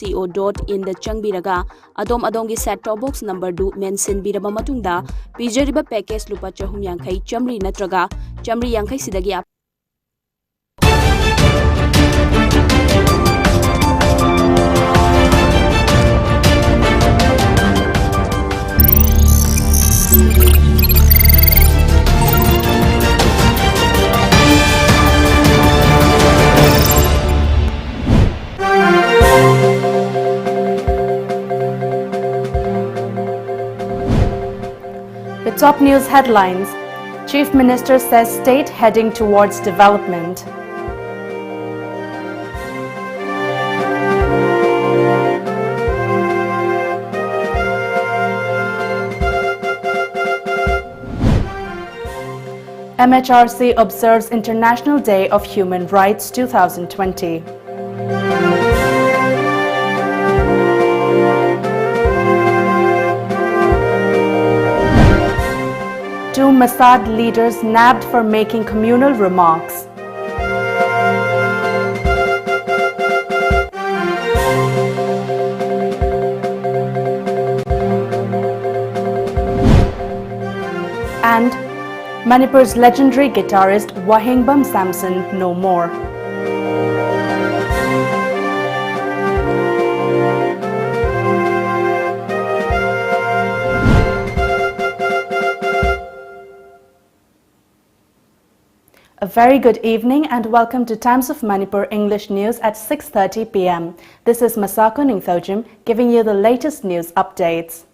manipur.co.in da changbiraga adom adongi set top box number du mention biraba matungda pijariba package lupa chahum yankhai chamri natraga chamri yankhai sidagi The top news headlines. Chief Minister says state heading towards development. MHRC observes International Day of Human Rights 2020. Two Mossad leaders nabbed for making communal remarks. And Manipur's legendary guitarist Wahingbam Samson no more. A very good evening and welcome to Times of Manipur English News at 6:30 p.m. This is MASACO NINGTHOUJAM giving you the latest news updates.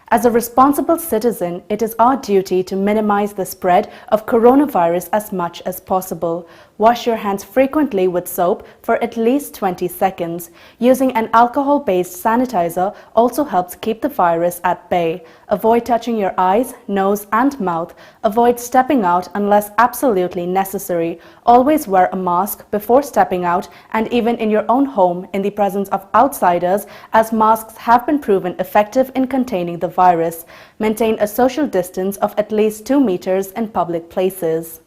As a responsible citizen, it is our duty to minimize the spread of coronavirus as much as possible. Wash your hands frequently with soap for at least 20 seconds. Using an alcohol-based sanitizer also helps keep the virus at bay. Avoid touching your eyes, nose and mouth. Avoid stepping out unless absolutely necessary. Always wear a mask before stepping out and even in your own home in the presence of outsiders, as masks have been proven effective in containing the virus. Maintain a social distance of at least 2 meters in public places.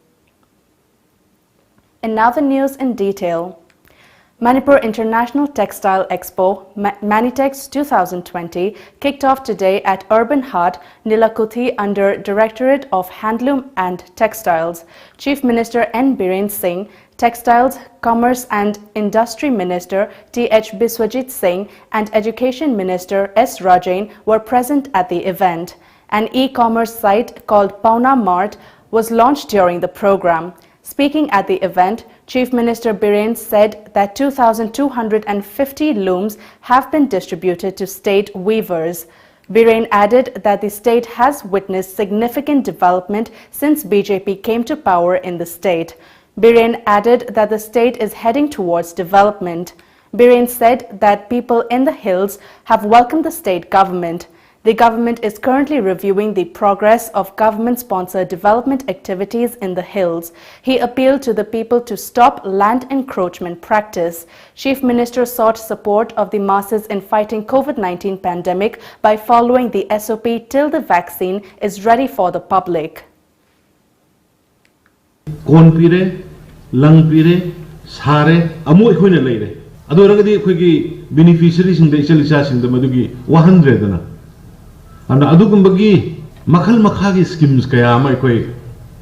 And now the news in detail. Manipur International Textile Expo, Manitex 2020, kicked off today at Urban Heart, Nilakuthi under Directorate of Handloom and Textiles. Chief Minister N. Biren Singh, Textiles, Commerce and Industry Minister T.H. Biswajit Singh and Education Minister S. Rajain were present at the event. An e-commerce site called Pauna Mart was launched during the program. Speaking at the event, Chief Minister Biren said that 2,250 looms have been distributed to state weavers. Biren added that the state has witnessed significant development since BJP came to power in the state. Biren added that the state is heading towards development. Biren said that people in the hills have welcomed the state government. The government is currently reviewing the progress of government-sponsored development activities in the hills. He appealed to the people to stop land encroachment practice. Chief Minister sought support of the masses in fighting COVID-19 pandemic by following the SOP till the vaccine is ready for the public. Kon pire, lang pire, sare, amu ikhoina leire. Ado ragadi ikhoigi beneficiaries in the isalisa sing the madugi 100 na. And adugumbagi makal makhagi schemes kaya ma ikoi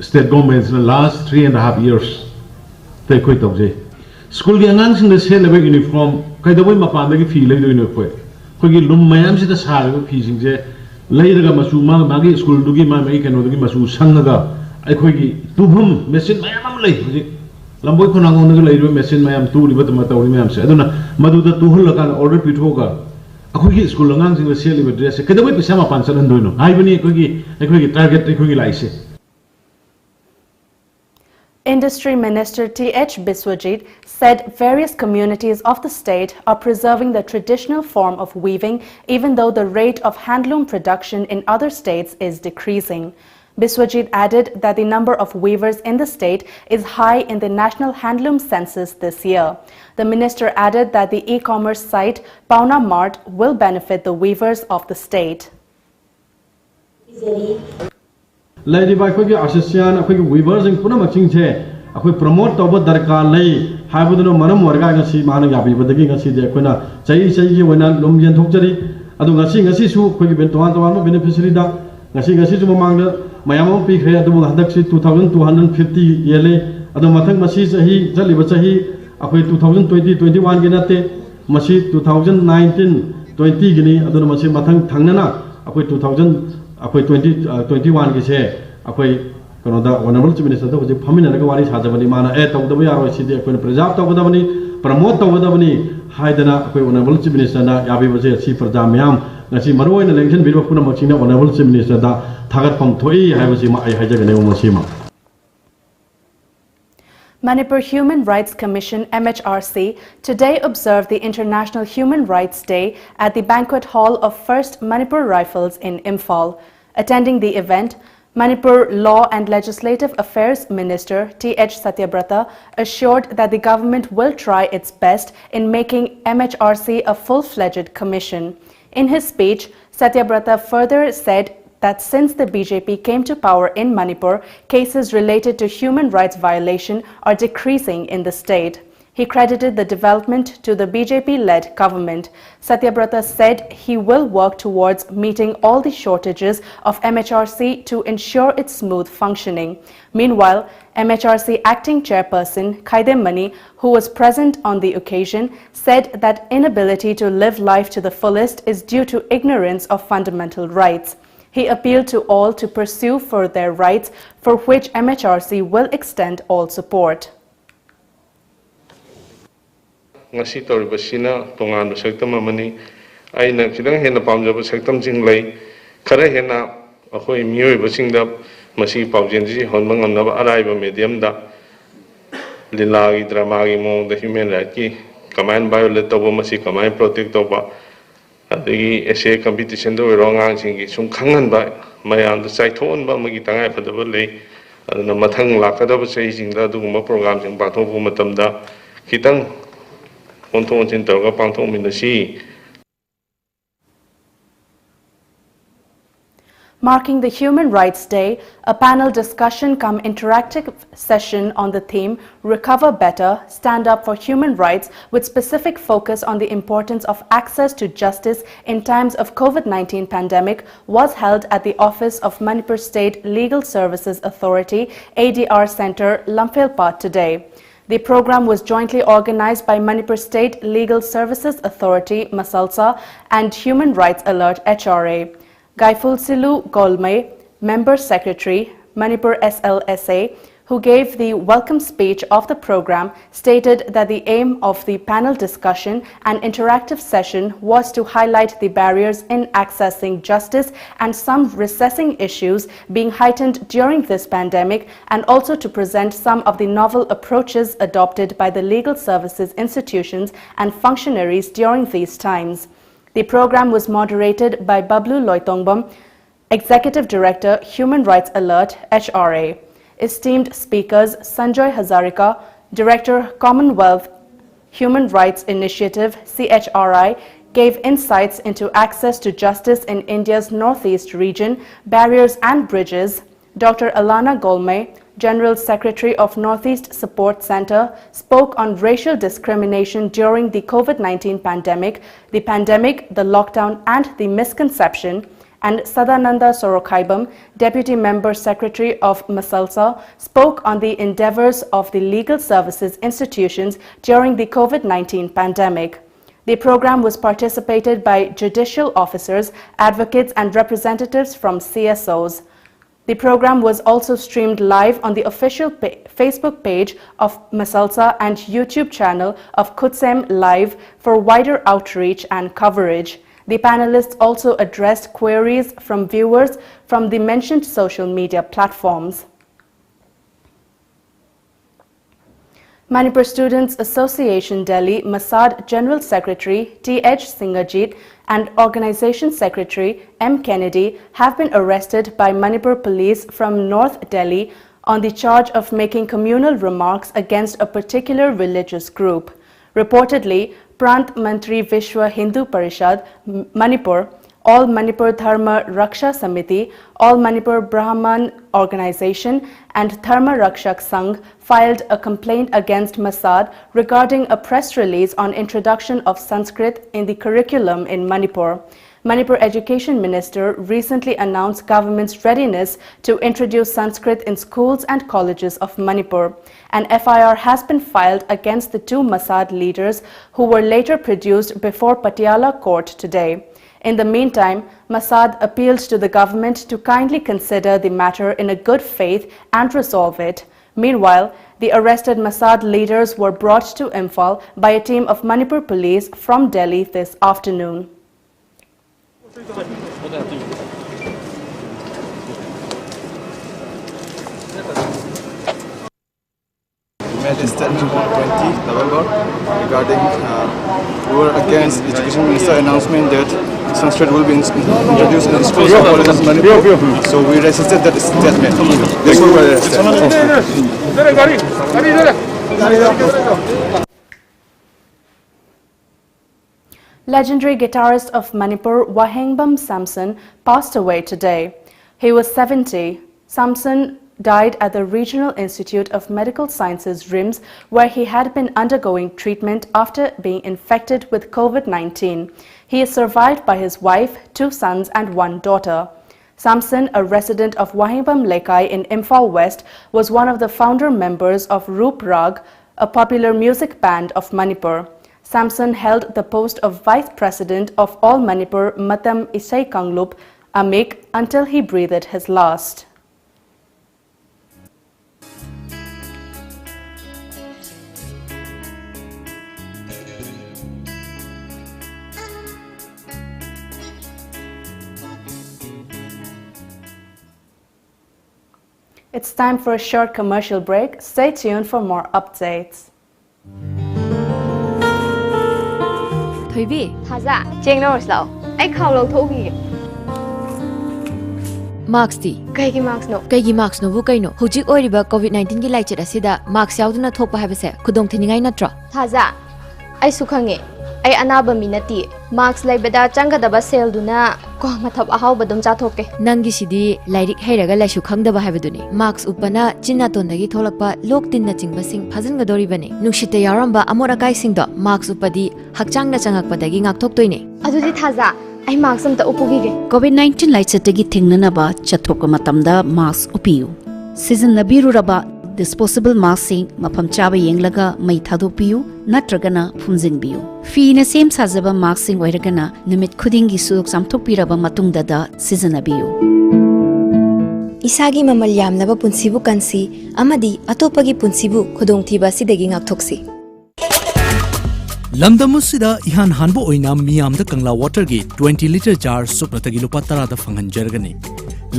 state governments in the last 3.5 years te ikoi tawje. School gi angang sing the sale of uniform kai dawai mapandagi fee lei doino koi. Khoigi lum mayam sida sare fee sing je leiraga masu magi school dugi ma mai kano dugi masu sangaga ikhoigi tubhum machine mayam lei. Lamboi khonang onga lei machine mayam tu libat ma tawri mayam se aduna maduda tuhul kan order pithoga. Akogi school langang sing the sale of dress kadawai pisa ma pansal andoino aibani akogi target akogi laise. Industry Minister T.H. Biswajit said various communities of the state are preserving the traditional form of weaving even though the rate of handloom production in other states is decreasing. Biswajit added that the number of weavers in the state is high in the National Handloom Census this year. The minister added that the e-commerce site Pauna Mart will benefit the weavers of the state. Lady by Quiggy Association, a quick weavers in Punamaching, a quick promote over Darka Lay, हाइबदनो मनम वर्गा ngasi mana yabi badagi ngasi de koina chai gi wena lom yen thokjari adu ngasi su khoi gi ben toan ma beneficiary da ngasi su mamang da mayam pi khre adu hadak si 2250 yele adu mathang masi sahi jali ba sahi akhoi 2020 21 gi nate masi 2019 20 gini adu masi mathang thangnana akhoi 2000 akhoi 21 gi se akhoi kono da honorable chief minister da hoji phamina ga wari sajabani mana tawdaba yaro si de koina preserve tawdabani promote tawdabani haidana akhoi honorable chief minister na yabi ba se si praja myam ngasi maroina election bill puna machina honorable chief minister da thagat pham thoi haibasi ma ai haijagane mo sima. Manipur Human Rights Commission MHRC today observed the International Human Rights Day at the banquet hall of 1st Manipur Rifles in Imphal. Attending the event, Manipur Law and Legislative Affairs Minister T.H. Satyabrata assured that the government will try its best in making MHRC a full-fledged commission. In his speech, Satyabrata further said that since the BJP came to power in Manipur, cases related to human rights violation are decreasing in the state. He credited the development to the BJP-led government. Satyabrata said he will work towards meeting all the shortages of MHRC to ensure its smooth functioning. Meanwhile, MHRC acting chairperson Khaidem Mani, who was present on the occasion, said that inability to live life to the fullest is due to ignorance of fundamental rights. He appealed to all to pursue for their rights, for which MHRC will extend all support. ngasi toriba sina tongan sektam amani aina khidang hena pamjaba sektam jing lei khara hena akhoi mioi basing da masi pawjen ji honmang amna arai ba medium da lila gi drama gi mo the human right ki command violate to masi command protect to ba adigi essay competition do rongang jing gi sum khangan ba mayam da sai thon ba magi tangai phadaba lei aduna mathang lakadaba sei jing da duguma program jing ba thobu matam da khitang Marking the Human Rights Day, a panel discussion cum interactive session on the theme Recover Better, Stand Up for Human Rights with specific focus on the importance of access to justice in times of COVID-19 pandemic was held at the office of Manipur State Legal Services Authority ADR Center, Lamphilpat today. The program was jointly organized by Manipur State Legal Services Authority, MASACO, and Human Rights Alert, HRA. Gaifulsilu Golmay, Member Secretary, Manipur SLSA, who gave the welcome speech of the program, stated that the aim of the panel discussion and interactive session was to highlight the barriers in accessing justice and some recessing issues being heightened during this pandemic, and also to present some of the novel approaches adopted by the legal services institutions and functionaries during these times. The program was moderated by Bablu Loitongbam, Executive Director, Human Rights Alert, HRA. Esteemed speakers Sanjoy Hazarika, Director, Commonwealth Human Rights Initiative, CHRI, gave insights into access to justice in India's Northeast region, barriers and bridges. Dr. Alana Golmay, General Secretary of Northeast Support Center, spoke on racial discrimination during the COVID-19 pandemic, the lockdown and the misconception. And Sadananda Sorokhaibam, Deputy Member Secretary of MASACO, spoke on the endeavors of the legal services institutions during the COVID-19 pandemic. The program was participated by judicial officers, advocates and representatives from CSOs. The program was also streamed live on the official Facebook page of MASACO and YouTube channel of Kutsem Live for wider outreach and coverage. The panelists also addressed queries from viewers from the mentioned social media platforms. Manipur Students Association Delhi Masad General Secretary T.H. Singajit and Organization Secretary M. Kennedy have been arrested by Manipur Police from North Delhi on the charge of making communal remarks against a particular religious group. Reportedly, Prant Mantri Vishwa Hindu Parishad, Manipur, All Manipur Dharma Raksha Samiti, All Manipur Brahman Organization, and Dharma Rakshak Sangh filed a complaint against Masad regarding a press release on introduction of Sanskrit in the curriculum in Manipur. Manipur Education Minister recently announced government's readiness to introduce Sanskrit in schools and colleges of Manipur. An FIR has been filed against the two Masad leaders who were later produced before Patiala court today. In the meantime, Masad appealed to the government to kindly consider the matter in a good faith and resolve it. Meanwhile, the arrested Masad leaders were brought to Imphal by a team of Manipur police from Delhi this afternoon. Made a statement on 20 November regarding we were against the Education Minister announcement that Sanskrit will be introduced in the schools of colleges in Manipur. So we resisted that statement. This was Legendary guitarist of Manipur, Wahengbam Samson, passed away today. He was 70. Samson died at the Regional Institute of Medical Sciences, RIMS, where he had been undergoing treatment after being infected with COVID-19. He is survived by his wife, 2 sons and 1 daughter. Samson, a resident of Wahengbam Lekai in Imphal West, was one of the founder members of Roop Rag, a popular music band of Manipur. Samson held the post of Vice President of All Manipur Matam Isai Kanglup, Amik, until he breathed his last. It's time for a short commercial break. Stay tuned for more updates. Thoibi, Thaza, cheng no slow. I khao lo thogi. marks ti. Kaigi marks no. Kaigi marks no bu kaino. Hujik oiriba COVID-19 gi laichit asida marks yauduna thokpa habase khudong thiningai natra. Thaza, I sukhange. I anaba minati. Marks laibada changadaba sel duna ko mathap ahau badum chathoke. Nangi sidi lairik heiraga laisu khangdaba habaduni. Marks upana chinna tondagi tholakpa lok tinna chingbasing phajingadori bane. Nushita yaramba amora kai singdo marks upadi hakchangna changakpadagi ngakthoktoine. Adudi Thaza, I marks amta upugige. COVID-19 laichatagi thingnanaba chathokpa matamda mask upiyu. Season labiruraba disposable mask sing mafam chaba yenglaga mai thadopiyu natragana phumjinbiyu. Fina same sajaba mask sing oiragana numit khudingi suk samthokpiraba matungda da seasanabiyu. Isagi mamal yamnaba punsibu kansi amadi atopagi punsibu khudongthiba sidagi ngakthoksi. Lamdamusida ihan hanbo oina miyamda kangla water gi 20 liter jar suknatagi lupa tarada phanganjargani.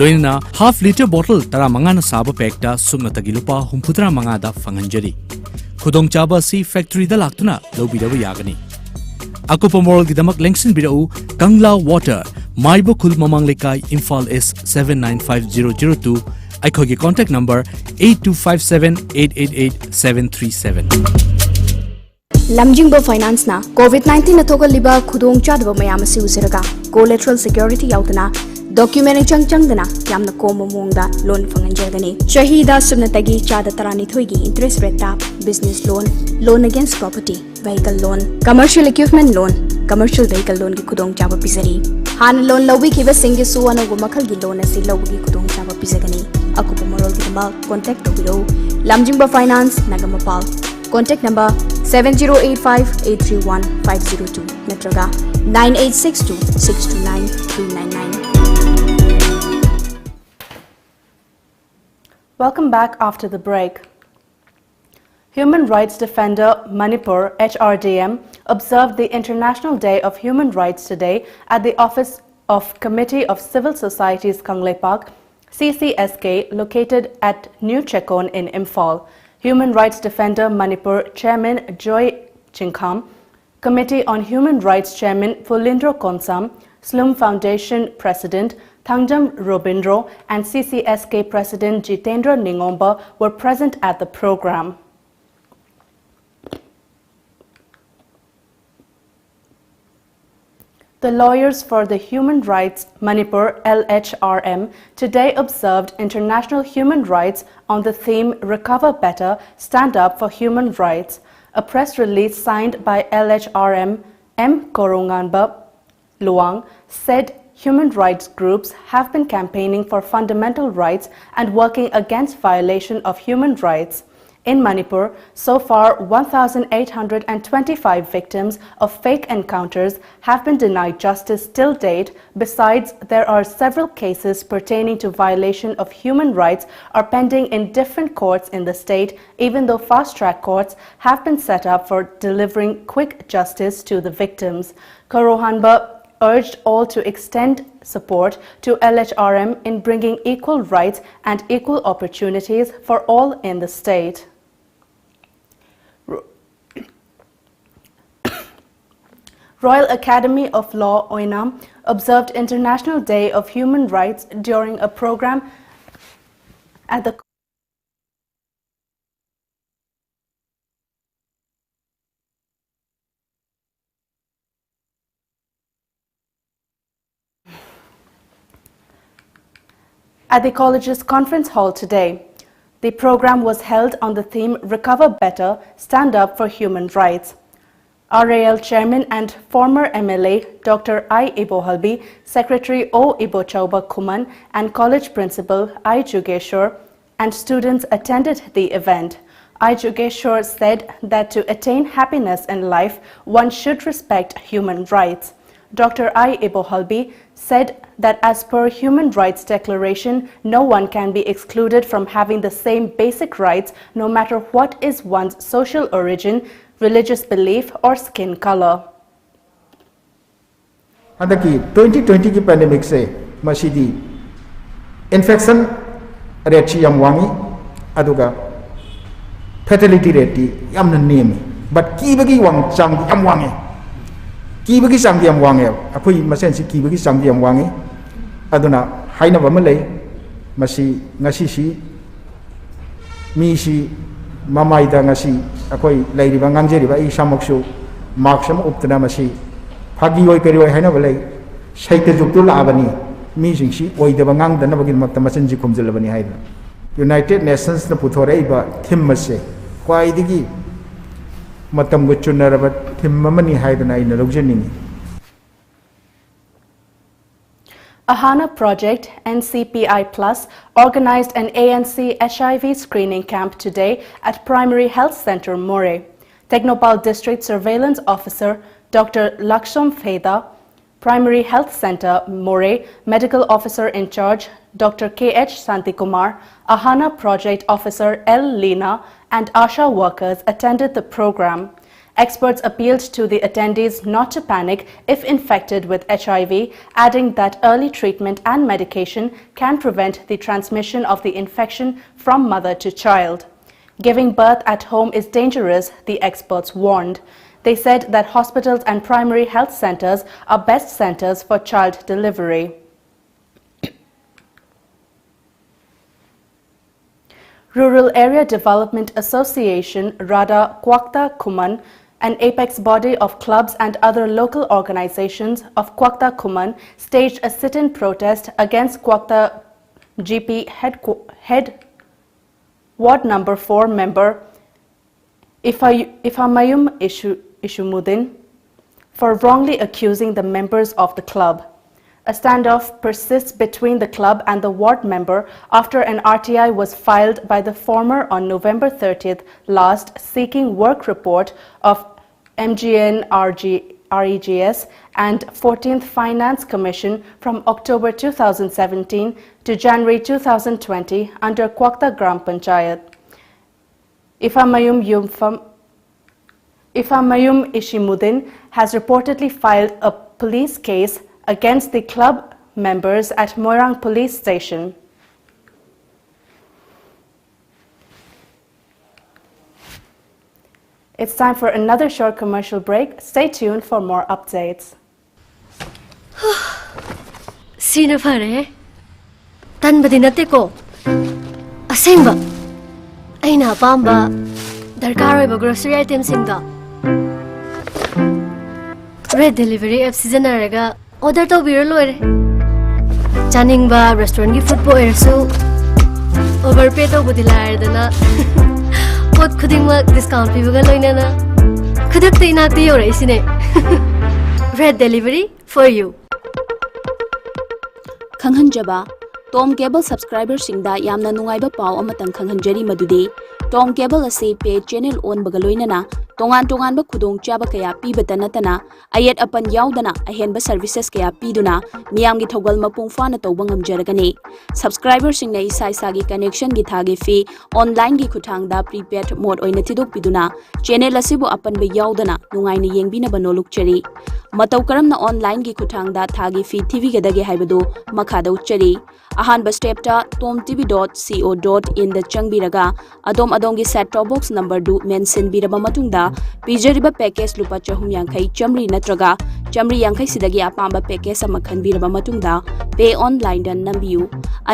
Loina half liter bottle tara mangana saba pekta suknatagi lupa humputra mangada phanganjari. Khudong chaba si factory da laktuna lobidaba yagani. Akupa moral gidamak lengsin bidau Kangla Water Maibo Khul Mamang Lekai Imphal S 795002 Aikhogi contact number 8257888737. Lamjingbo Finance na COVID-19 athoga liba khudong chadba mayam asi usiraga collateral security yautana document changdana yamna komo mongda loan fanganjagani shahida subnatagi chada tarani thoigi interest rate tap business loan against property vehicle loan commercial equipment loan commercial vehicle loan ki khudong chaba pisari han loan lobi ki basingi suwana go makhal gi loan asi lobi ki khudong chaba pisagani akupa morol gi ma contact to below Lamjingbo Finance Nagamapal. Contact number 7085-831-502 Natraga 9862-629-399. Welcome back after the break. Human rights defender Manipur HRDM observed the International Day of Human Rights today at the Office of Committee of Civil Societies Kangleipak, CCSK, located at New Chekon in Imphal. Human Rights Defender Manipur Chairman Joy Chinkham, Committee on Human Rights Chairman Fulindro Konsam, Slum Foundation President Thangjam Robindro and CCSK President Jitendra Ningomba were present at the program. The Lawyers for the Human Rights Manipur LHRM today observed International Human Rights on the theme Recover Better, Stand Up for Human Rights. A press release signed by LHRM M. Koronganba Luang said human rights groups have been campaigning for fundamental rights and working against violation of human rights. In Manipur, so far 1,825 victims of fake encounters have been denied justice till date. Besides, there are several cases pertaining to violation of human rights are pending in different courts in the state, even though fast-track courts have been set up for delivering quick justice to the victims. Korohanba urged all to extend support to LHRM in bringing equal rights and equal opportunities for all in the state. Royal Academy of Law, Oinam, observed International Day of Human Rights during a program at the college's conference hall today. The program was held on the theme Recover Better, Stand Up for Human Rights. RAL Chairman and former MLA Dr. I. Ibohalbi, Secretary O. Ibochauba Kuman, and College Principal I. Jugeshwar and students attended the event. I. Jugeshwar said that to attain happiness in life, one should respect human rights. Dr. I. Ibohalbi said that as per Human Rights Declaration, no one can be excluded from having the same basic rights no matter what is one's social origin, religious belief or skin color. Handaki 2020 ki pandemic se masidi infection rate chi yam wangi aduga fatality rate yam na nemi but kibagi wang chang yam wangi kibagi sang yam wangi akoi masen si kibagi sang yam wangi aduna haina ba malai masi ngasi si mi si mamai da ngasi akoi lairi ba ngamjeri ba isamoksu maksam uptana masi phagi oi kari oi haina ba lai saite juktu la abani mi jingsi oi da bangang da na bagin makta masen ji khumjel bani haida United Nations na puthore ba thim mase kwai digi matam gu chunara ba thim mamani haida na ina logjeningi. Ahana Project NCPI Plus organized an ANC HIV screening camp today at Primary Health Center More. Technopal District Surveillance Officer Dr. Laksham Feda, Primary Health Center More Medical Officer in Charge Dr. K.H. Santikumar, Ahana Project Officer L. Lina, and ASHA workers attended the program. Experts appealed to the attendees not to panic if infected with HIV, adding that early treatment and medication can prevent the transmission of the infection from mother to child. Giving birth at home is dangerous, the experts warned. They said that hospitals and primary health centers are best centers for child delivery. Rural Area Development Association, RADA Kwakta Kuman, an apex body of clubs and other local organizations of Kwakta Kuman, staged a sit-in protest against Kwakta GP head Ward number 4 member Ifamayum Ishumuddin for wrongly accusing the members of the club. A standoff persists between the club and the ward member after an RTI was filed by the former on November 30th last, seeking work report of MGNREGS and 14th Finance Commission from October 2017 to January 2020 under Kwakta Gram Panchayat. Ifamayum Ishimuddin has reportedly filed a police case against the club members at Moirang Police Station. It's time for another short commercial break. Stay tuned for more updates. Sina fare? Tan ba dinate ko? Asengba. Ay na pamba. Darkar ba grocery items sinda. Red Delivery app sijanaraga order tawbira loire. Chaningba restaurant gi food po airsu overpay tawbudi laardana pot khudingma discount pibaga loinana khudakta inakti yore isine. Red Delivery for you. Khanghanjaba Tom Cable subscriber singda yamna nungaiba paw amatang khanghanjari madudi Tom Cable ase pay channel on bagaloinana tongan ba khudong chaba kaya pibata natana ayat apan yaudana ahenba services kaya piduna miyamgi thogal mapung fana tawba ngamjaragani subscriber singna isa gi connection gi thagi fee online gi khuthangda prepaid mode oina tidok piduna channel asibu apan ba yaudana nungaina yengbina banolukchari mataw karamna online gi khuthangda thagi fee tv gadage haibadu makhada uchari ahanba step ta tomtv.co.in da changbiraga adongi set top box number du mention biraba matungda pijariba package lupa chahum yankai chamri natraga chamri yankai sidagi apamba package ama khanbiraba matungda pay online dan nambiu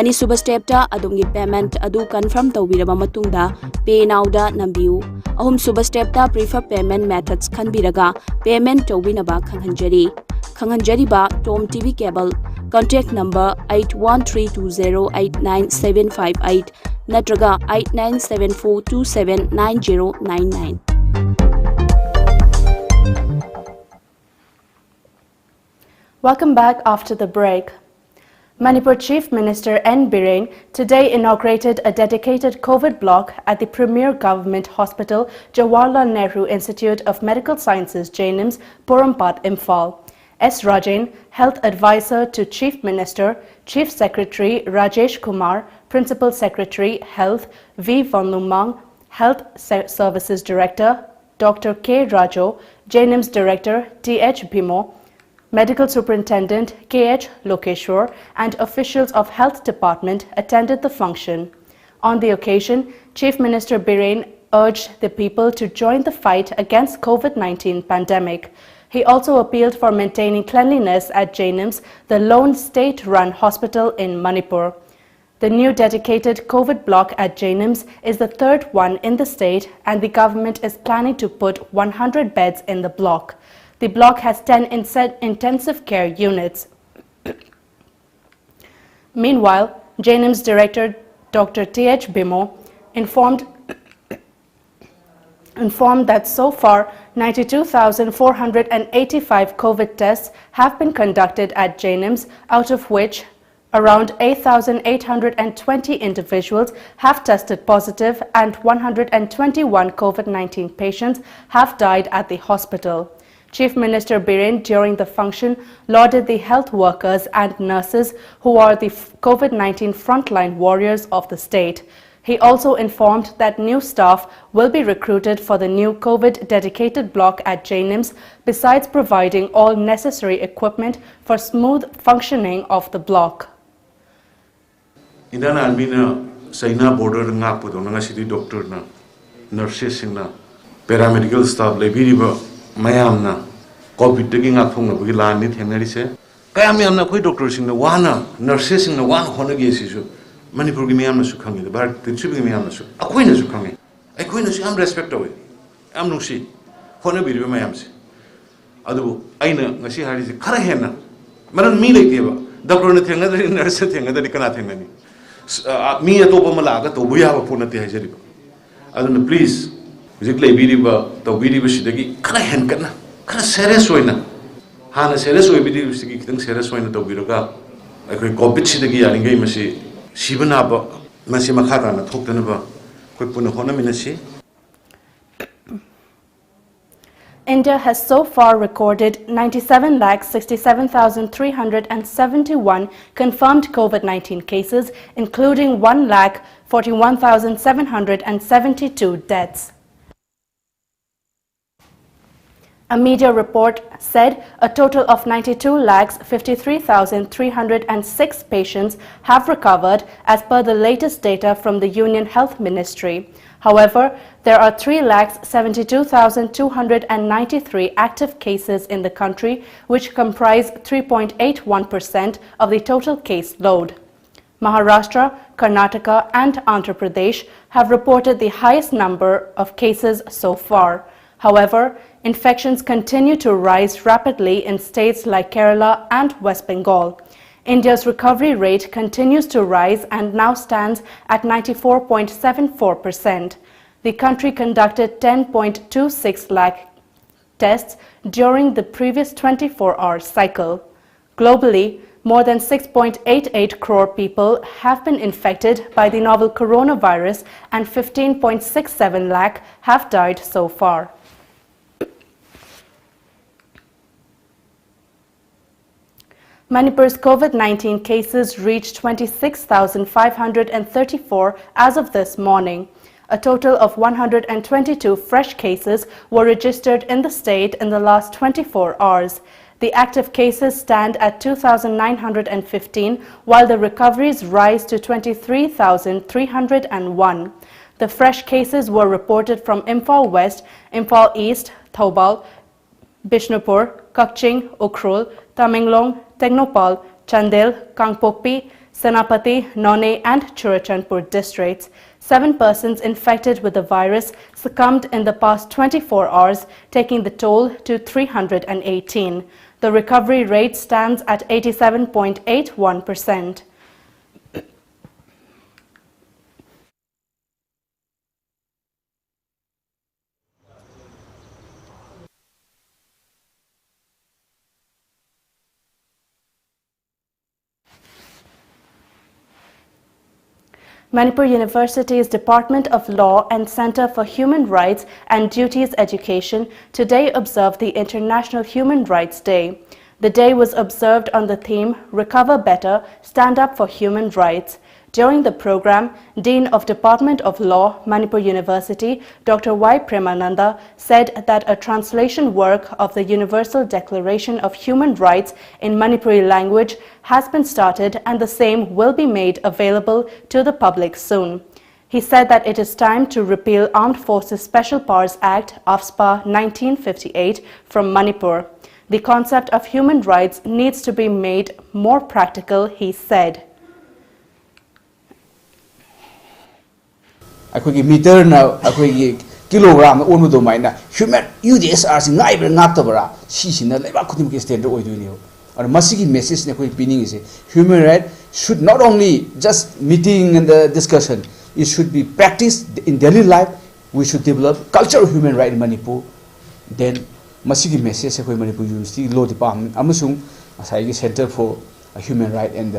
ani suba step ta adongi payment adu confirm tawbiraba matungda pay now da nambiu ahum suba step ta prefer payment methods khanbiraga payment tawbinaba khanghanjari ba Tom TV Cable contact number 8132089758 natraga 8974279099. Welcome back after the break. Manipur Chief Minister N. Biren today inaugurated a dedicated COVID block at the premier government hospital, Jawaharlal Nehru Institute of Medical Sciences, JNIMS, Porampat, Imphal. S. Rajan, Health Advisor to Chief Minister, Chief Secretary Rajesh Kumar, Principal Secretary Health V. Vanlumang, Health Services Director Dr. K. Rajo, JNIMS Director T.H. Bhimo, Medical Superintendent K.H. Lokeshwar and officials of Health Department attended the function. On the occasion, Chief Minister Biren urged the people to join the fight against COVID-19 pandemic. He also appealed for maintaining cleanliness at JNIMS, the lone state-run hospital in Manipur. The new dedicated COVID block at JNIMS is the third one in the state, and the government is planning to put 100 beds in the block. The block has 10 intensive care units. Meanwhile, JNIMS Director Dr. T.H. Bhimo informed that so far 92,485 COVID tests have been conducted at JNIMS, out of which around 8,820 individuals have tested positive and 121 COVID-19 patients have died at the hospital. Chief Minister Biren during the function lauded the health workers and nurses who are the COVID-19 frontline warriors of the state. He also informed that new staff will be recruited for the new COVID dedicated block at JNIMS, besides providing all necessary equipment for smooth functioning of the block. Indana almina saina border nga pudo nga sidi doctor na nurses na paramedical staff lebiriba mayamna COVID tagi nga thongna bugi lan ni thengnari se kayam yamna khoi doctor sing na wana nurses sing na wan khona ge sisu Manipur gi miyam na su khangi bar tinchib gi miyam na su akhoi na su khangi akhoi na su am respect awe am nusi khona biriba mayam se adu aina ngasi hari se khara hena maran mi leite ba doctor na thenga da nurse thenga da kana thenga ni mi atopa malaga to buya ba puna te hajari ba adu please Visit Libiriba, the Wiriba Sidagi, Kanahan Kana, Kana Seresoina, Hana Seresoi Bidi, Seresoina, the Wiroga, I could go bit Sidagi and game Masi, Shibanaba, Masimakata, and Tokanaba, Kupunahonaminasi. India has so far recorded 97,67,371 confirmed COVID-19 cases, including 1,41,772 deaths. A media report said a total of 92,53,306 patients have recovered as per the latest data from the Union Health Ministry. However, there are 3,72,293 active cases in the country, which comprise 3.81% of the total case load. Maharashtra, Karnataka and Andhra Pradesh have reported the highest number of cases so far. However, Infections continue to rise rapidly in states like Kerala and West Bengal. India's recovery rate continues to rise and now stands at 94.74%. The country conducted 10.26 lakh tests during the previous 24-hour cycle. Globally, more than 6.88 crore people have been infected by the novel coronavirus and 15.67 lakh have died so far. Manipur's COVID-19 cases reached 26,534 as of this morning. A total of 122 fresh cases were registered in the state in the last 24 hours. The active cases stand at 2,915, while the recoveries rise to 23,301. The fresh cases were reported from Imphal West, Imphal East, Thoubal, Bishnupur, Kakching, Ukhrul, Tamenglong, Technopal, Chandel, Kangpokpi, Senapati, None and Churachandpur districts. 7 persons infected with the virus succumbed in the past 24 hours, taking the toll to 318. The recovery rate stands at 87.81%. Manipur University's Department of Law and Center for Human Rights and Duties Education today observed the International Human Rights Day. The day was observed on the theme, Recover Better, Stand Up for Human Rights. During the program, Dean of Department of Law, Manipur University, Dr. Y. Premananda, said that a translation work of the Universal Declaration of Human Rights in Manipuri language has been started and the same will be made available to the public soon. He said that it is time to repeal Armed Forces Special Powers Act, AFSPA 1958, from Manipur. The concept of human rights needs to be made more practical, he said. अखोगी metre ना अखोगी kilogram ना ओन दो माइना human UDSR सिंग नाइबर नाक्तबरा सिसिना लेबा खुदिम के स्टैंडर्ड ओइदुनी हो और मसीगी मेसेज ने कोई पीनिंग इसे human right should not only just meeting and the discussion, it should be practiced in daily life. We should develop culture of human right in Manipur. Then masiगी message से कोई Manipur University Law Department अमसुंग असाइगी Center for Human Right and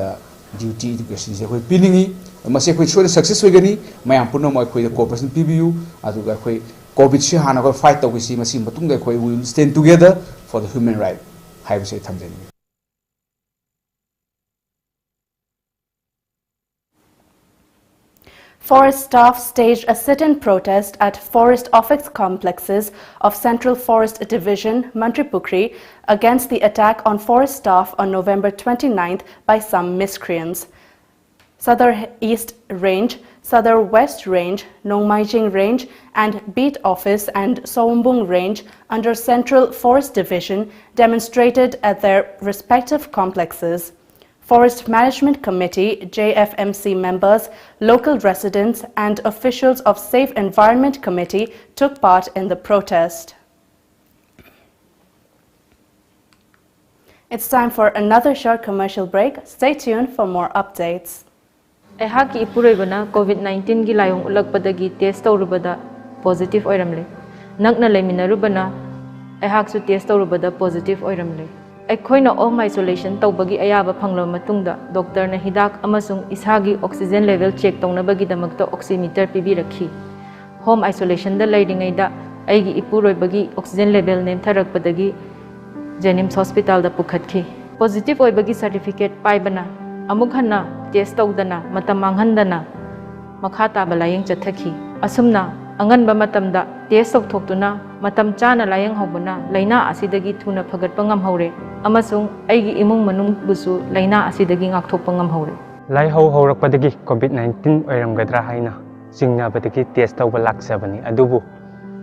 Duty Education से कोई पीनिंगी मसे कोई छोटे success होगनी मयाम पुनो म कोई cooperation PBU अदुगा कोई कोविड से हाना को फाइट तौसी मसी मतुंग कोई will stand together for the human right हाइबसे थमजेनी. Forest staff staged a sit-in protest at forest office complexes of Central Forest Division, Manipuri, against the attack on forest staff on November 29th by some miscreants. Southern East Range, Southern West Range, Nongmaijing Range, and Beat Office and Sombung Range under Central Forest Division demonstrated at their respective complexes. Forest Management Committee, JFMC members, local residents, and officials of Safe Environment Committee took part in the protest. It's time for another short commercial break. Stay tuned for more updates. ꯑꯩꯍꯥꯛꯀꯤ ꯏꯄꯨꯔꯣꯏꯕꯅ COVID-19 ꯒꯤ ꯂꯥꯏꯑꯣꯡ ꯎꯠꯂꯛꯄꯗꯒꯤ test ꯇꯧꯔꯨꯕꯗ positive ꯑꯣꯏꯔꯝꯂꯦ ꯅꯛꯅ ꯂꯩꯃꯤꯟꯅꯔꯨꯕꯅ ꯑꯩꯍꯥꯛꯁꯨ test ꯇꯧꯔꯨꯕꯗ positive ꯑꯣꯏꯔꯝꯂꯦ ꯑꯩꯈꯣꯏꯅ home isolation ꯇꯧꯕꯒꯤ ꯑꯌꯥꯕ ꯐꯪꯂꯕ ꯃꯇꯨꯡꯗ ꯗꯣꯛꯇꯔꯅ ꯍꯤꯗꯥꯛ ꯑꯃꯁꯨꯡ ꯏꯁꯥꯒꯤ ꯑꯣꯛꯁꯤꯖꯦꯟ ꯂꯦꯚꯦꯜ ꯆꯦꯛ ꯇꯧꯅꯕꯒꯤꯗꯃꯛꯇ ꯑꯣꯛꯁꯤꯃꯤꯇꯔ ꯄꯤꯕꯤꯔꯛꯈꯤ ꯍꯣꯝ ꯑꯥꯏꯁꯣꯂꯦꯁꯟꯗ ꯂꯩꯔꯤꯉꯩꯗ ꯑꯩꯒꯤ ꯏꯄꯨꯔꯣꯏꯕꯒꯤ ꯑꯣꯛꯁꯤꯖꯦꯟ ꯂꯦꯚꯦꯜ ꯅꯦꯝꯊꯔꯛꯄꯗꯒꯤ ꯖꯦꯅꯤꯝꯁ ꯍꯣꯁꯄꯤꯇꯥꯜꯗ ꯄꯨꯈꯠꯈꯤ ꯄꯣꯖꯤꯇꯤꯚ ꯑꯣꯏꯕꯒꯤ ꯁꯔꯇꯤꯐꯤꯀꯦꯠ ꯄꯥꯏꯕꯅ ꯑꯃꯨꯛ ꯍꯟꯅ ꯇꯦꯁ ꯇꯧꯗꯅ ꯃꯇꯝ ꯃꯥꯡꯍꯟꯗꯅ ꯃꯈꯥ ꯇꯥꯕ ꯂꯥꯌꯦꯡ ꯆꯠꯊꯈꯤ ꯑꯁꯨꯝꯅ ꯑꯉꯟꯕ ꯃꯇꯝꯗ ꯇꯦꯁ ꯇꯧꯊꯣꯛꯇꯨꯅ ꯃꯇꯝ ꯆꯥꯅ ꯂꯥꯌꯦꯡꯍꯧꯕꯅ ꯂꯩꯅꯥ ꯑꯁꯤꯗꯒꯤ ꯊꯨꯅ ꯐꯒꯠꯄ ꯉꯝꯍꯧꯔꯦ ꯑꯃꯁꯨꯡ ꯑꯩꯒꯤ ꯏꯃꯨꯡ ꯃꯅꯨꯡꯕꯨꯁꯨ ꯂꯩꯅꯥ ꯑꯁꯤꯗꯒꯤ ꯉꯥꯛꯊꯣꯛꯄ ꯉꯝꯍꯧꯔꯦ ꯂꯥꯏꯍꯧ ꯍꯧꯔꯛꯄꯗꯒꯤ COVID-19 ꯑꯣꯏꯔꯝꯒꯗ꯭ꯔꯥ ꯍꯥꯏꯅ ꯆꯤꯡꯅꯕꯗꯒꯤ ꯇꯦꯁ ꯇꯧꯕ ꯂꯥꯛꯆꯕꯅꯤ ꯑꯗꯨꯕꯨ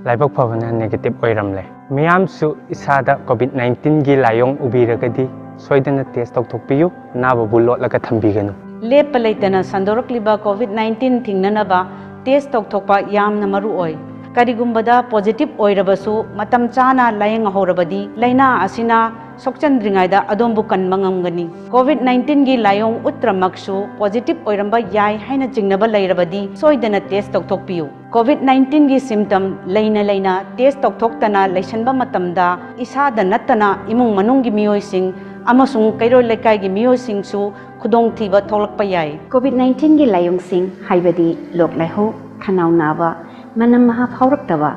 ꯂꯥꯏꯕꯛ ꯐꯕꯅ ꯅꯦꯒꯦꯇꯤꯚ ꯑꯣꯏꯔꯝꯂꯦ ꯃꯤꯌꯥꯝꯁꯨ ꯏꯁꯥꯗ COVID-19 ꯒꯤ ꯂꯥꯏꯑꯣꯡ ꯎꯕꯤꯔꯒꯗꯤ ꯁꯣꯏꯗꯅ ꯇꯦꯁ ꯇꯧꯊꯣꯛꯄꯤꯌꯨ ꯅꯥꯕꯕꯨ ꯂꯣꯠꯂꯒ ꯊꯝꯕꯤꯒꯅꯨ ꯂꯦꯞꯄ ꯂꯩꯇꯅ ꯁꯟꯗꯣꯔꯛꯂꯤꯕ COVID-19 ꯊꯤꯡꯅꯅꯕ ꯇꯦꯁ ꯇꯧꯊꯣꯛꯄ ꯌꯥꯝꯅ ꯃꯔꯨꯑꯣꯏ ꯀꯔꯤꯒꯨꯝꯕꯗ ꯄꯣꯖꯤꯇꯤꯚ ꯑꯣꯏꯔꯕꯁꯨ ꯃꯇꯝ ꯆꯥꯅ ꯂꯥꯌꯦꯡꯍꯧꯔꯕꯗꯤ ꯂꯩꯅꯥ ꯑꯁꯤꯅ ꯁꯣꯛꯆꯟꯗ꯭ꯔꯤꯉꯩꯗ ꯑꯗꯣꯝꯕꯨ ꯀꯟꯕ ꯉꯝꯒꯅꯤ ꯀꯣꯚꯤꯗ-19ꯒꯤ ꯂꯥꯏꯑꯣꯡ ꯎꯠꯇ꯭ꯔꯃꯛꯁꯨ ꯄꯣꯖꯤꯇꯤꯚ ꯑꯣꯏꯔꯝꯕ ꯌꯥꯏ ꯍꯥꯏꯅ ꯆꯤꯡꯅꯕ ꯂꯩꯔꯕꯗꯤ ꯁꯣꯏꯗꯅ ꯇꯦꯁ ꯇꯧꯊꯣꯛꯄꯤꯌꯨ ꯀꯣꯚꯤꯗ-19ꯒꯤ ꯁꯤꯝꯇꯝ ꯂꯩꯅ ꯇꯦꯁ ꯇꯧꯊꯣꯛꯇꯅ ꯂꯩꯁꯟꯕ ꯃꯇꯝꯗ ꯏꯁꯥꯗ ꯅꯠꯇꯅ ꯏꯃꯨꯡ ꯃꯅꯨꯡꯒꯤ ꯃꯤꯑꯣꯏꯁꯤꯡ ꯑꯃꯁꯨꯡ ꯀꯩꯔꯣꯜ ꯂꯩꯀꯥꯏꯒꯤ ꯃꯤꯑꯣꯏꯁꯤꯡꯁꯨ ꯈꯨꯗꯣꯡꯊꯤꯕ ꯊꯣꯛꯂꯛꯄ ꯌꯥꯏ ꯀꯣꯚꯤꯗ-19ꯒꯤ ꯂꯥꯏꯑꯣꯡꯁꯤꯡ ꯍꯥꯏꯕꯗꯤ ꯂꯣꯛ ꯂꯥꯏꯍꯧ ꯈꯅꯥꯎ ꯅꯥꯕ ꯃꯅꯝ ꯃꯍꯥ ꯐꯥꯎꯔꯛꯇꯕ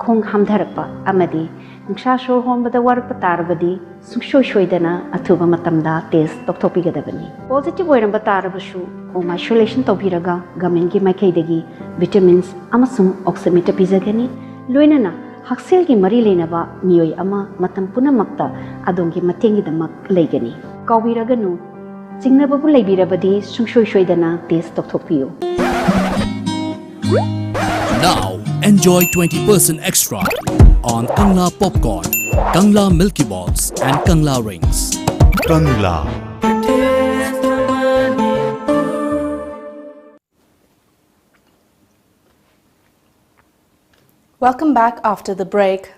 ꯈꯣꯡ ꯍꯥꯝꯊꯔꯛꯄ ꯑꯃꯗꯤ ꯅꯨꯡꯁꯥ ꯁꯣꯔ ꯍꯣꯟꯕꯗ ꯋꯥꯔꯛꯄ ꯇꯥꯔꯕꯗꯤ ꯁꯨꯡꯁꯣꯏ ꯁꯣꯏꯗꯅ ꯑꯊꯨꯕ ꯃꯇꯝꯗ ꯇꯦꯁ ꯇꯧꯊꯣꯛꯄꯤꯒꯗꯕꯅꯤ ꯄꯣꯖꯤꯇꯤꯚ ꯑꯣꯏꯔꯝꯕ ꯇꯥꯔꯕꯁꯨ ꯍꯣꯝ ꯑꯥꯏꯁꯣꯂꯦꯁꯟ ꯇꯧꯕꯤꯔꯒ ꯒꯚꯔꯟꯃꯦꯟꯠꯀꯤ ꯃꯥꯏꯀꯩꯗꯒꯤ ꯚꯤꯇꯥꯃꯤꯟꯁ ꯑꯃꯁꯨꯡ ꯑꯣꯛꯁꯤꯃꯤꯇꯔ ꯄꯤꯖꯒꯅꯤ ꯂꯣꯏꯅꯅ ꯍꯛꯁꯦꯜꯒꯤ ꯃꯔꯤ ꯂꯩꯅꯕ ꯃꯤꯑꯣꯏ ꯑꯃ ꯃꯇꯝ ꯄꯨꯝꯅꯃꯛꯇ ꯑꯗꯣꯝꯒꯤ ꯃꯇꯦꯡꯒꯤꯗꯃꯛ ꯂꯩꯒꯅꯤ ꯀꯥꯎꯕꯤꯔꯒꯅꯨ ꯆꯤꯡꯅꯕꯕꯨ ꯂꯩꯕꯤꯔꯕꯗꯤ ꯁꯨꯡꯁꯣꯏ ꯁꯣꯏꯗꯅ test ꯇꯧꯊꯣꯛꯄꯤꯌꯨ Now, enjoy 20% extra on Kangla Popcorn, Kangla Milky Balls and Kangla Rings. Kangla. Welcome back after the break.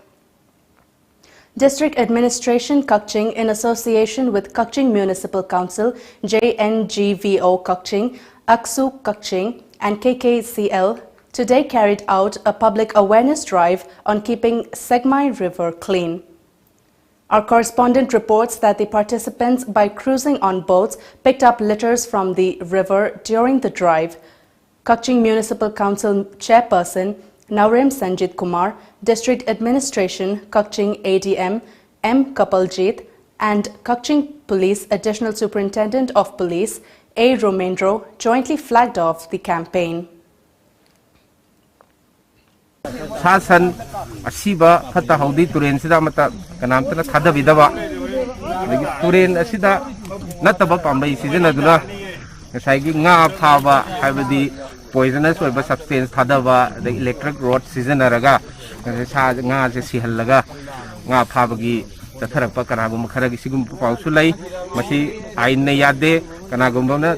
District Administration Kukching, in association with Kukching Municipal Council, JNGVO Kukching, Aksu Kukching and KKCL, today carried out a public awareness drive on keeping Segmai River clean. Our correspondent reports that the participants, by cruising on boats, picked up litters from the river during the drive. Kukching Municipal Council Chairperson Naurem Sanjit Kumar, District Administration Kukching ADM M. Kapaljit and Kukching Police Additional Superintendent of Police A. Romendro jointly flagged off the campaign. Sasan asiba fata haudi turen sida mata kanamtana thada bidaba turen asida nataba pambai season aduna ngasai gi nga phaba habadi poisonous oiba substance thadaba the electric rod season araga sa nga se sihallaga nga phabagi tatharakpa kanagum kharagi sigum pausu lai masi ain na yade kanagum na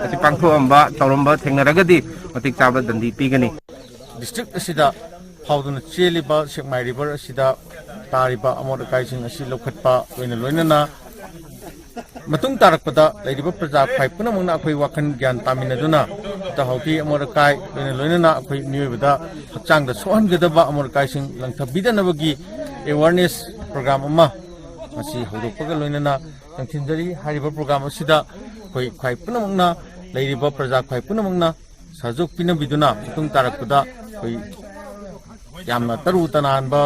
asi pangtho amba tawramba thengnaragadi matik chaba dandi pigani district asida fauduna cheliba Segmai river asida tariba amod kaising asi lokhatpa loinana matung tarakpada laidiba praja phai punamangna akhoi wakhan gyan taminaduna ta hauki amod kai loinana akhoi miyobada hakchangda sohangadaba amod kaising langthabidanabi awareness program ama asi hodokpaga loinana tangthinjari hariba program asida khoi khai punamangna laidiba praja phai punamangna sajok pinabiduna matung tarakpada khoi yamna taru tananba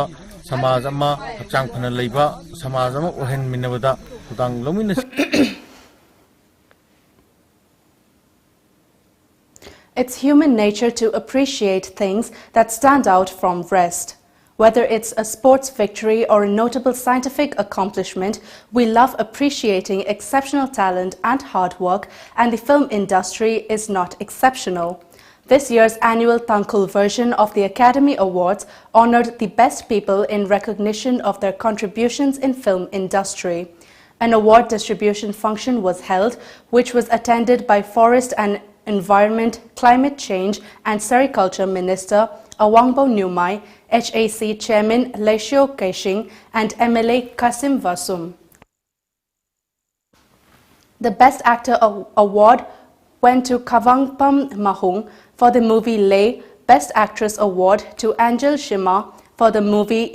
samaj ama hakchang phana leiba samaj ama ohen minabada khudang lomina. It's human nature to appreciate things that stand out from rest. Whether it's a sports victory or a notable scientific accomplishment, we love appreciating exceptional talent and hard work, and the film industry is not exceptional. This year's annual Tangkhul version of the Academy Awards honored the best people in recognition of their contributions in film industry. An award distribution function was held, which was attended by Forest and Environment, Climate Change and Sericulture Minister Awangbo Nyumai, HAC Chairman Leishio Kaishing and MLA Kasim Vasum. The Best Actor Award went to Kavangpam Mahung for the movie Lay, Best Actress Award to Angel Shima for the movie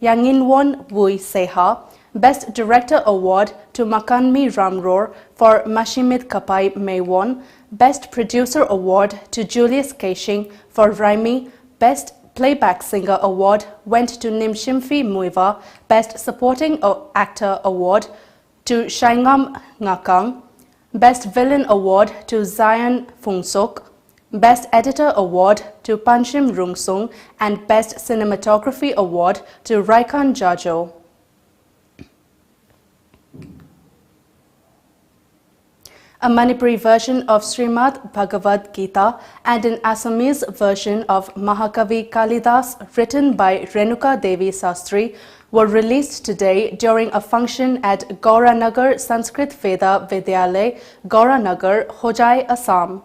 Yanginwon Wui Seha, Best Director Award to Makanmi Ramror for Mashimit Kapai Maywon, Best Producer Award to Julius Kaishing for Raimi, Best Playback Singer Award went to Nimshimfi Muiva, Best Supporting Actor Award to Shaingam Ngakang, Best Villain Award to Zion Fungsok, Best Editor Award to Panchim Rungsung and Best Cinematography Award to Raikan Jajo. A Manipuri version of Srimad Bhagavad Gita and an Assamese version of Mahakavi Kalidas written by Renuka Devi Sastri were released today during a function at Gauranagar Sanskrit Veda Vidyalay, Gauranagar, Hojai, Assam.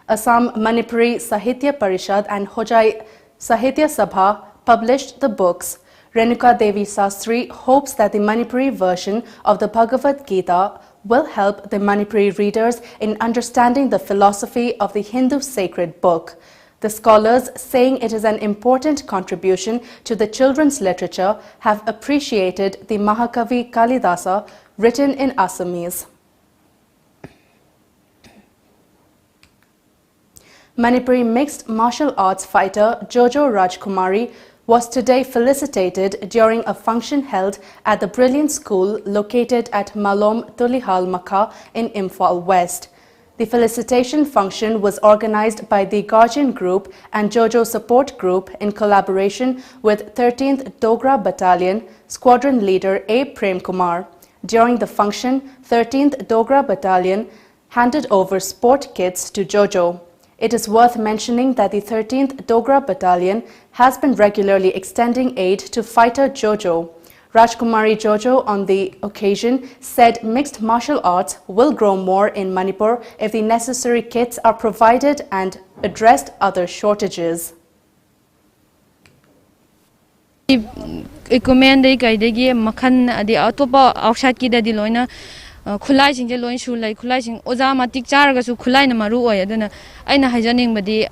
Assam Manipuri Sahitya Parishad and Hojai Sahitya Sabha published the books. Renuka Devi Sastry hopes that the Manipuri version of the Bhagavad Gita will help the Manipuri readers in understanding the philosophy of the Hindu sacred book. The scholars, saying it is an important contribution to the children's literature, have appreciated the Mahakavi Kalidasa written in Assamese. Manipuri mixed martial arts fighter Jojo Rajkumari was today felicitated during a function held at the Brilliant School located at Malom Tulihal Makha in Imphal West. The felicitation function was organized by the Guardian Group and Jojo Support Group in collaboration with 13th Dogra Battalion Squadron Leader A. Prem Kumar. During the function, 13th Dogra Battalion handed over sport kits to Jojo. It is worth mentioning that the 13th Dogra Battalion has been regularly extending aid to fighter Jojo. Rajkumari Jojo on the occasion said mixed martial arts will grow more in Manipur if the necessary kits are provided and addressed other shortages. Equipment kaidagi makhan adi atopa outside ki dadi loina khulai sing je loin shu lai khulai sing oja matik charaga su khulai na maru oi aduna aina hajaning badi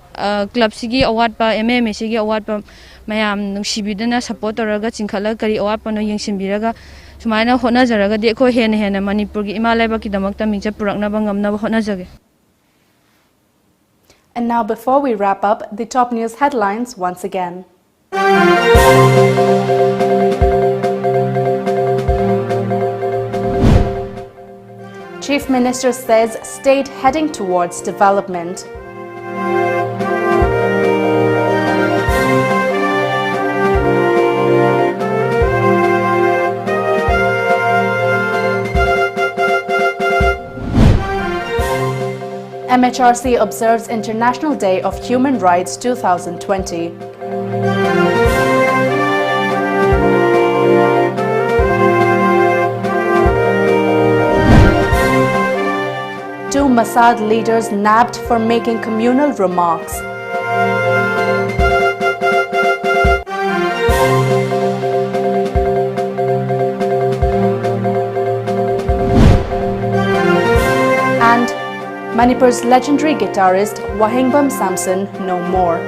club sigi award pa MMA sigi award pa mayam nungsibidana support toraga chingkhala kari award pa no yengsimbiraga sumaina hona jaraga de ko hen hen Manipur gi imalai ba ki damakta mingcha purakna ba ngamna ba hona jage. And now before we wrap up, the top news headlines once again. Chief Minister says state heading towards development. MHRC observes International Day of Human Rights 2020. Two Masad leaders nabbed for making communal remarks. And Manipur's legendary guitarist Wahingbam Samson no more.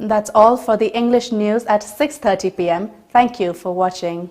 That's all for the English news at 6:30 p.m. Thank you for watching.